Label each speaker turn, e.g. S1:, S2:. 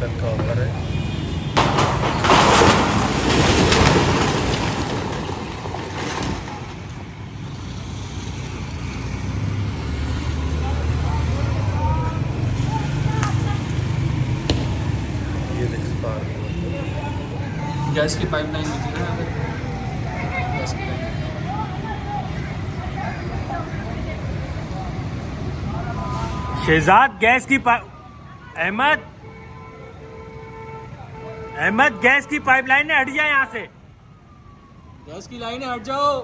S1: Chicken का offer है। ये एक्सपायर
S2: गैस की पाइपलाइन होती है ना यहाँ पे, गैस की लाइन।
S1: शहजाद गैस की अहमद अहमद गैस की पाइपलाइन है, हट जाए यहाँ से।
S2: गैस की लाइन है, हट जाओ।